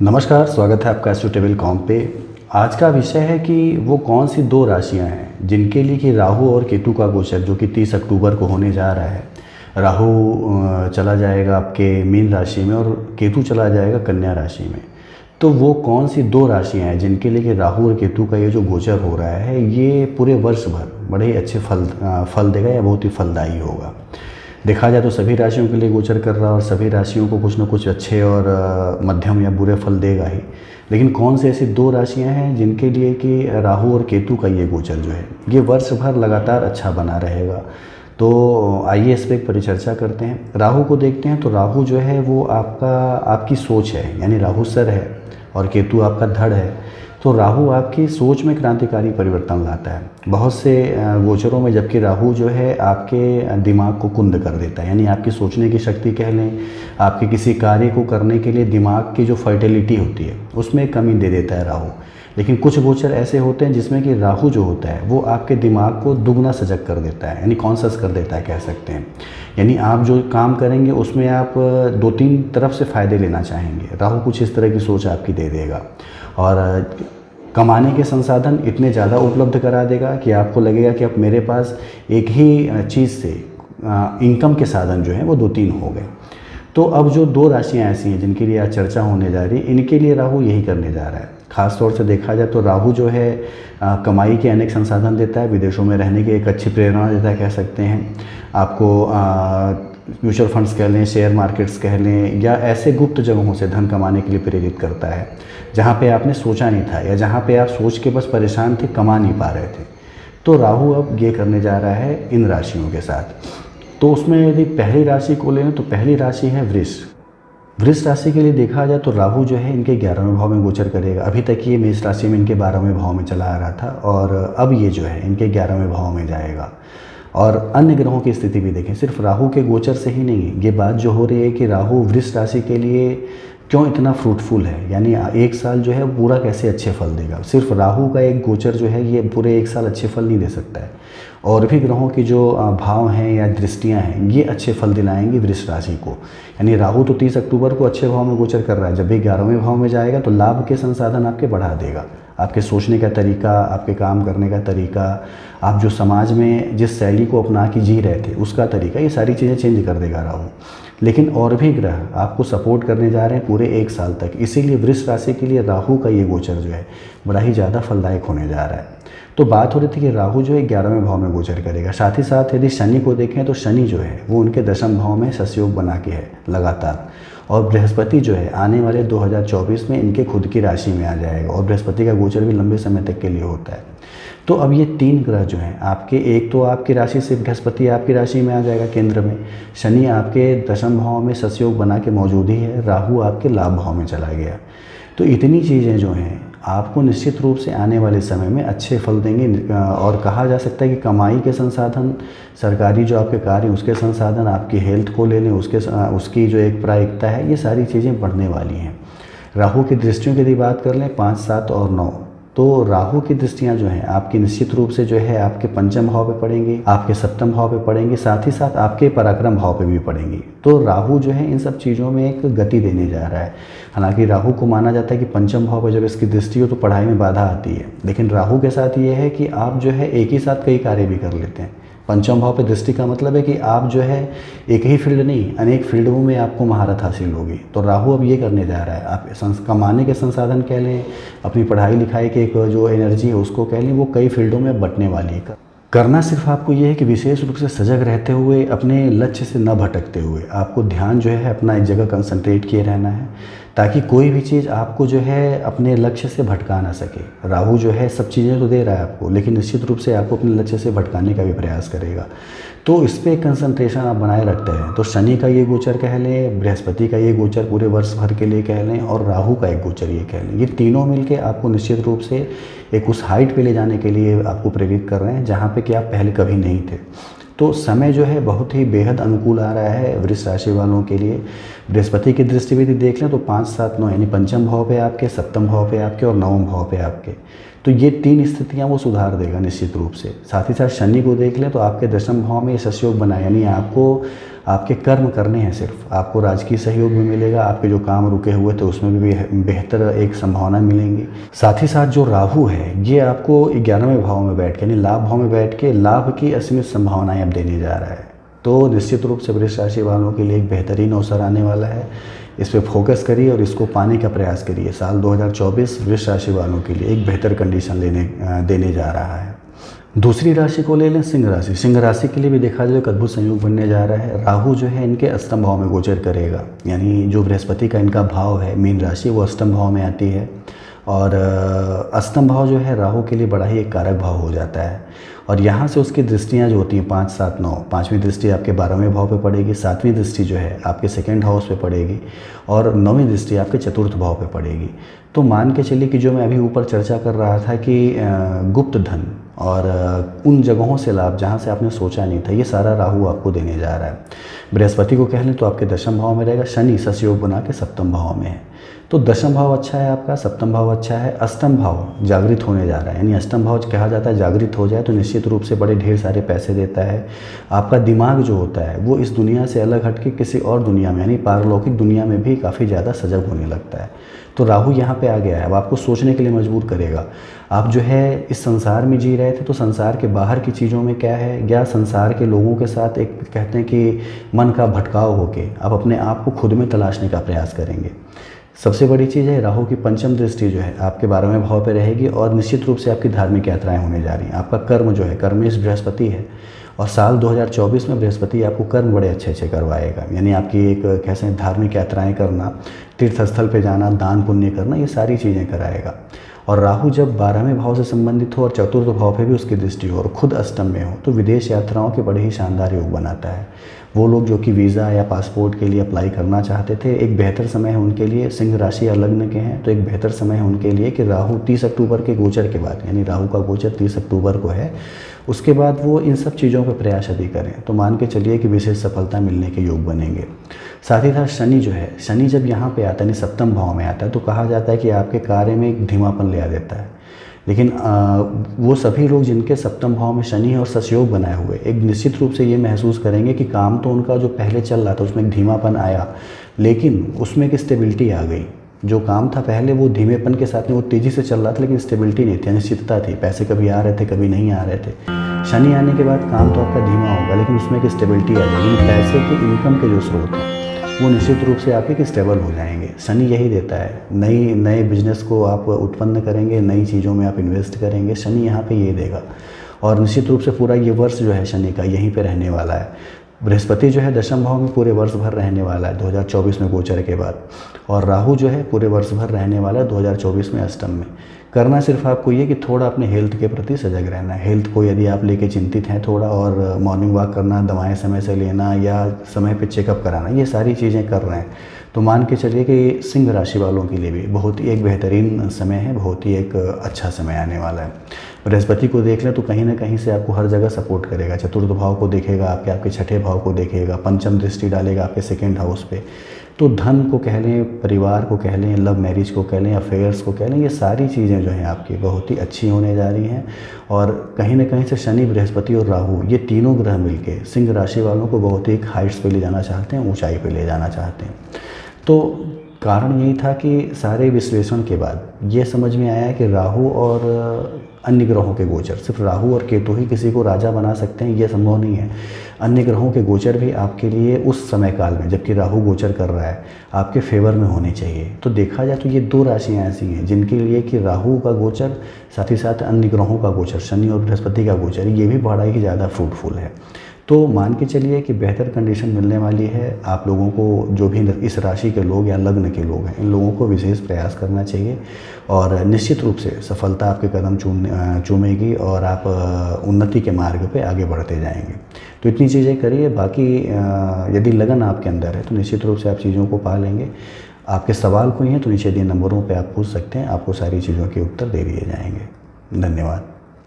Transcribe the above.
नमस्कार, स्वागत है आपका एस्ट्रोटेबल कॉम पे। आज का विषय है कि वो कौन सी दो राशियां हैं जिनके लिए कि राहु और केतु का गोचर जो कि 30 अक्टूबर को होने जा रहा है। राहु चला जाएगा आपके मीन राशि में और केतु चला जाएगा कन्या राशि में। तो वो कौन सी दो राशियां हैं जिनके लिए कि राहु और केतु का ये जो गोचर हो रहा है ये पूरे वर्ष भर बड़े ही अच्छे फल देगा या बहुत ही फलदायी होगा। देखा जाए तो सभी राशियों के लिए गोचर कर रहा है और सभी राशियों को कुछ न कुछ अच्छे और मध्यम या बुरे फल देगा ही। लेकिन कौन सी ऐसी दो राशियां हैं जिनके लिए कि राहु और केतु का ये गोचर जो है ये वर्ष भर लगातार अच्छा बना रहेगा। तो आइए इस पर एक परिचर्चा करते हैं। राहु को देखते हैं तो राहु जो है वो आपकी सोच है, यानी राहु सर है और केतु आपका धड़ है। तो राहु आपकी सोच में क्रांतिकारी परिवर्तन लाता है बहुत से गोचरों में, जबकि राहु जो है आपके दिमाग को कुंद कर देता है, यानी आपकी सोचने की शक्ति कह लें, आपके किसी कार्य को करने के लिए दिमाग की जो फर्टिलिटी होती है उसमें कमी दे देता है राहु। लेकिन कुछ गोचर ऐसे होते हैं जिसमें कि राहु जो होता है वो आपके दिमाग को दुगना सजग कर देता है, यानी कॉन्शस कर देता है कह सकते हैं। यानी आप जो काम करेंगे उसमें आप दो तीन तरफ से फ़ायदे लेना चाहेंगे। राहु कुछ इस तरह की सोच आपकी दे देगा और कमाने के संसाधन इतने ज़्यादा उपलब्ध करा देगा कि आपको लगेगा कि अब मेरे पास एक ही चीज़ से इनकम के साधन जो हैं वो दो तीन हो गए। तो अब जो दो राशियां ऐसी हैं जिनके लिए आज चर्चा होने जा रही है, इनके लिए राहु यही करने जा रहा है। ख़ास तौर से देखा जाए तो राहु जो है कमाई के अनेक संसाधन देता है, विदेशों में रहने की एक अच्छी प्रेरणा देता है कह सकते हैं आपको। म्यूचुअल फंड्स कह लें, शेयर मार्केट्स कह लें, या ऐसे गुप्त जगहों से धन कमाने के लिए प्रेरित करता है जहाँ पे आपने सोचा नहीं था या जहाँ पे आप सोच के बस परेशान थे, कमा नहीं पा रहे थे। तो राहु अब ये करने जा रहा है इन राशियों के साथ। तो उसमें यदि पहली राशि को लें तो पहली राशि है वृष। वृष राशि के लिए देखा जाए तो राहु जो है इनके 11वें भाव में गोचर करेगा। अभी तक ये मेष राशि में इनके 12वें भाव में चला आ रहा था और अब ये जो है इनके 11वें भाव में जाएगा। और अन्य ग्रहों की स्थिति भी देखें, सिर्फ राहु के गोचर से ही नहीं, ये बात जो हो रही है कि राहु वृष राशि के लिए क्यों इतना फ्रूटफुल है, यानी एक साल जो है पूरा कैसे अच्छे फल देगा। सिर्फ राहु का एक गोचर जो है ये पूरे एक साल अच्छे फल नहीं दे सकता है, और भी ग्रहों की जो भाव हैं या दृष्टियां हैं ये अच्छे फल दिलाएंगी वृष राशि को। यानी राहु तो 30 अक्टूबर को अच्छे भाव में गोचर कर रहा है, जब भी 11वें भाव में जाएगा तो लाभ के संसाधन आपके बढ़ा देगा। आपके सोचने का तरीका, आपके काम करने का तरीका, आप जो समाज में जिस शैली को अपना के जी रहे थे उसका तरीका, ये सारी चीज़ें चेंज कर देगा राहु। लेकिन और भी ग्रह आपको सपोर्ट करने जा रहे हैं पूरे एक साल तक, इसीलिए वृष राशि के लिए राहु का ये गोचर जो है बड़ा ही ज़्यादा फलदायक होने जा रहा है। तो बात हो रही थी कि राहु जो है 11वें भाव में गोचर करेगा। साथ ही साथ यदि शनि को देखें तो शनि जो है वो उनके 10वें भाव में ससयोग बना के है लगातार, और बृहस्पति जो है आने वाले 2024 में इनके खुद की राशि में आ जाएगा, और बृहस्पति का गोचर भी लंबे समय तक के लिए होता है। तो अब ये तीन ग्रह जो हैं आपके, एक तो आपकी राशि से बृहस्पति आपकी राशि में आ जाएगा केंद्र में, शनि आपके 10वें भाव में ससयोग बना के मौजूद ही है, राहु आपके लाभ भाव में चला गया। तो इतनी चीज़ें जो हैं आपको निश्चित रूप से आने वाले समय में अच्छे फल देंगे। और कहा जा सकता है कि कमाई के संसाधन, सरकारी जो आपके कार्य उसके संसाधन, आपकी हेल्थ को ले लें उसकी जो एक प्रायिकता है, ये सारी चीज़ें बढ़ने वाली हैं। राहु की दृष्टियों की यदि बात कर लें 5, 7 और 9, तो राहु की दृष्टियां जो हैं आपकी निश्चित रूप से जो है आपके 5वें भाव पे पड़ेंगी, आपके 7वें भाव पे पड़ेंगी, साथ ही साथ आपके पराक्रम भाव पे भी पड़ेंगी। तो राहु जो है इन सब चीज़ों में एक गति देने जा रहा है। हालांकि राहु को माना जाता है कि 5वें भाव पर जब इसकी दृष्टि हो तो पढ़ाई में बाधा आती है, लेकिन राहु के साथ ये है कि आप जो है एक ही साथ कई कार्य भी कर लेते हैं। 5वें भाव पे दृष्टि का मतलब है कि आप जो है एक ही फील्ड नहीं अनेक फील्डों में आपको महारत हासिल होगी। तो राहु अब ये करने जा रहा है, आप कमाने के संसाधन कह लें, अपनी पढ़ाई लिखाई के एक जो एनर्जी है उसको कह लें, वो कई फील्डों में बंटने वाली है। करना सिर्फ आपको ये है कि विशेष रूप से सजग रहते हुए, अपने लक्ष्य से न भटकते हुए आपको ध्यान जो है अपना एक जगह कंसंट्रेट किए रहना है, ताकि कोई भी चीज़ आपको जो है अपने लक्ष्य से भटका ना सके। राहु जो है सब चीज़ें तो दे रहा है आपको, लेकिन निश्चित रूप से आपको अपने लक्ष्य से भटकाने का भी प्रयास करेगा। तो इस पर कंसंट्रेशन आप बनाए रखते हैं। तो शनि का ये गोचर कह लें, बृहस्पति का ये गोचर पूरे वर्ष भर के लिए कह लें, और राहु का एक गोचर ये कह लें, ये तीनों मिलके आपको निश्चित रूप से एक उस हाइट पे ले जाने के लिए आपको प्रेरित कर रहे हैं जहाँ पे कि आप पहले कभी नहीं थे। तो समय जो है बहुत ही बेहद अनुकूल आ रहा है वृष राशि वालों के लिए। बृहस्पति की दृष्टि भी देख लें तो 5, 7, 9 यानी 5वें भाव पे आपके, 7वें भाव पे आपके और 9वें भाव पे आपके। तो ये 3 स्थितियाँ वो सुधार देगा निश्चित रूप से। साथ ही साथ शनि को देख लें तो आपके दशम भाव में ये सशयोग बना, यानी आपको आपके कर्म करने हैं, सिर्फ आपको राजकीय सहयोग भी मिलेगा, आपके जो काम रुके हुए थे उसमें भी बेहतर एक संभावना मिलेंगी। साथ ही साथ जो राहु है ये आपको 11वें भाव में बैठ के, यानी लाभ भाव में बैठ के लाभ की असीमित संभावनाएं अब देने जा रहा है। तो निश्चित रूप से वृष राशि वालों के लिए एक बेहतरीन अवसर आने वाला है। इस पर फोकस करिए और इसको पाने का प्रयास करिए। साल 2024 वृष राशि वालों के लिए एक बेहतर कंडीशन देने जा रहा है। दूसरी राशि को ले लें, सिंह राशि। सिंह राशि के लिए भी देखा जाए तो अद्भुत संयोग बनने जा रहा है। राहु जो है इनके अष्टम भाव में गोचर करेगा, यानी जो बृहस्पति का इनका भाव है मीन राशि, वो अष्टम भाव में आती है। और अष्टम भाव जो है राहु के लिए बड़ा ही एक कारक भाव हो जाता है। और यहाँ से उसकी दृष्टियाँ जो होती हैं 5, 7, 9, 5वीं दृष्टि आपके 12वें भाव पे पड़ेगी, 7वीं दृष्टि जो है आपके सेकंड हाउस पे पड़ेगी और 9वीं दृष्टि आपके चतुर्थ भाव पे पड़ेगी। तो मान के चलिए कि जो मैं अभी ऊपर चर्चा कर रहा था कि गुप्त धन और उन जगहों से लाभ जहाँ से आपने सोचा नहीं था, ये सारा राहु आपको देने जा रहा है। बृहस्पति को कह लें तो आपके दशम भाव में रहेगा, शनि ससयोग बना के सप्तम भाव में है। तो दशम भाव अच्छा है आपका, सप्तम भाव अच्छा है, अष्टम भाव जागृत होने जा रहा है। यानी अष्टम भाव कहा जाता है जागृत हो जाए तो निश्चित रूप से बड़े ढेर सारे पैसे देता है। आपका दिमाग जो होता है वो इस दुनिया से अलग हट के किसी और दुनिया में, यानी पारलौकिक दुनिया में भी काफ़ी ज़्यादा सजग होने लगता है। तो राहु यहाँ पे आ गया है, अब आपको सोचने के लिए मजबूर करेगा। आप जो है इस संसार में जी रहे थे तो संसार के बाहर की चीज़ों में क्या है, या संसार के लोगों के साथ एक कहते हैं कि मन का भटकाव होके आप अपने आप को खुद में तलाशने का प्रयास करेंगे। सबसे बड़ी चीज़ है राहु की पंचम दृष्टि जो है आपके 12वें भाव पे रहेगी और निश्चित रूप से आपकी धार्मिक यात्राएं होने जा रही हैं। आपका कर्म जो है, कर्मेश बृहस्पति है और साल 2024 में बृहस्पति आपको कर्म बड़े अच्छे अच्छे करवाएगा। यानी आपकी एक कैसे धार्मिक यात्राएं करना, तीर्थ स्थल पे जाना, दान पुण्य करना, ये सारी चीज़ें कराएगा। और राहु जब 12वें भाव से संबंधित हो और चतुर्थ भाव पे भी उसकी दृष्टि हो और खुद अष्टम में हो तो विदेश यात्राओं के बड़े ही शानदार योग बनाता है। वो लोग जो कि वीज़ा या पासपोर्ट के लिए अप्लाई करना चाहते थे, एक बेहतर समय है उनके लिए। सिंह राशि या लग्न के हैं तो एक बेहतर समय है उनके लिए कि राहु 30 अक्टूबर के गोचर के बाद, यानी राहु का गोचर 30 अक्टूबर को है, उसके बाद वो इन सब चीज़ों पर प्रयास यदि करें तो मान के चलिए कि विशेष सफलता मिलने के योग बनेंगे। साथ ही साथ शनि जो है, शनि जब यहाँ पे आता है यानी सप्तम भाव में आता है तो कहा जाता है कि आपके कार्य में एक धीमापन ले आ देता है। लेकिन वो सभी लोग जिनके सप्तम भाव में शनि और ससयोग बनाए हुए एक निश्चित रूप से ये महसूस करेंगे कि काम तो उनका जो पहले चल रहा था उसमें एक धीमापन आया, लेकिन उसमें एक स्टेबिलिटी आ गई। जो काम था पहले वो धीमेपन के साथ में वो तेज़ी से चल रहा था लेकिन स्टेबिलिटी नहीं थी, अनिश्चितता थी, पैसे कभी आ रहे थे कभी नहीं आ रहे थे। शनि आने के बाद काम तो आपका धीमा होगा लेकिन उसमें एक स्टेबिलिटी आ जाएगी। पैसे के इनकम के जो स्रोत हैं वो निश्चित रूप से आपके स्टेबल हो जाएंगे। शनि यही देता है, नए बिजनेस को आप उत्पन्न करेंगे, नई चीज़ों में आप इन्वेस्ट करेंगे, शनि यहाँ पे ये देगा। और निश्चित रूप से पूरा ये वर्ष जो है शनि का यहीं पे रहने वाला है। बृहस्पति जो है दशम भाव में पूरे वर्ष भर रहने वाला है 2024 में गोचर के बाद, और राहु जो है पूरे वर्ष भर रहने वाला है 2024 में अष्टम में। करना सिर्फ आपको ये कि थोड़ा अपने हेल्थ के प्रति सजग रहना है। हेल्थ को यदि आप लेके चिंतित हैं थोड़ा, और मॉर्निंग वॉक करना, दवाएं समय से लेना या समय पे चेकअप कराना, ये सारी चीज़ें कर रहे हैं तो मान के चलिए कि सिंह राशि वालों के लिए भी बहुत ही एक बेहतरीन समय है, बहुत ही एक अच्छा समय आने वाला है। बृहस्पति को देख लें तो कहीं ना कहीं से आपको हर जगह सपोर्ट करेगा। चतुर्थ भाव को देखेगा, आपके छठे भाव को देखेगा, पंचम दृष्टि डालेगा आपके सेकेंड हाउस पे। तो धन को कह लें, परिवार को कह लें, लव मैरिज को कह लें, अफेयर्स को कह लें, ये सारी चीज़ें जो हैं आपकी बहुत ही अच्छी होने जा रही हैं। और कहीं ना कहीं से शनि, बृहस्पति और राहु ये तीनों ग्रह मिलके सिंह राशि वालों को बहुत ही हाइट्स पे ले जाना चाहते हैं, ऊंचाई पे ले जाना चाहते हैं। तो कारण यही था कि सारे विश्लेषण के बाद ये समझ में आया कि राहु और अन्य ग्रहों के गोचर, सिर्फ राहु और केतु ही किसी को राजा बना सकते हैं, ये संभव नहीं है। अन्य ग्रहों के गोचर भी आपके लिए उस समय काल में जबकि राहु गोचर कर रहा है आपके फेवर में होने चाहिए। तो देखा जाए तो ये 2 राशियाँ ऐसी हैं जिनके लिए कि राहु का गोचर, साथ ही साथ अन्य ग्रहों का गोचर, शनि और बृहस्पति का गोचर, ये भी बड़ा ही ज़्यादा फ्रूटफुल है। तो मान के चलिए कि बेहतर कंडीशन मिलने वाली है आप लोगों को। जो भी इस राशि के लोग या लग्न के लोग हैं, इन लोगों को विशेष प्रयास करना चाहिए और निश्चित रूप से सफलता आपके कदम चूमेगी और आप उन्नति के मार्ग पे आगे बढ़ते जाएंगे। तो इतनी चीज़ें करिए, बाकी यदि लगन आपके अंदर है तो निश्चित रूप से आप चीज़ों को पा लेंगे। आपके सवाल कोई हैं तो नीचे दिए नंबरों पर आप पूछ सकते हैं, आपको सारी चीज़ों के उत्तर दे दिए जाएंगे। धन्यवाद।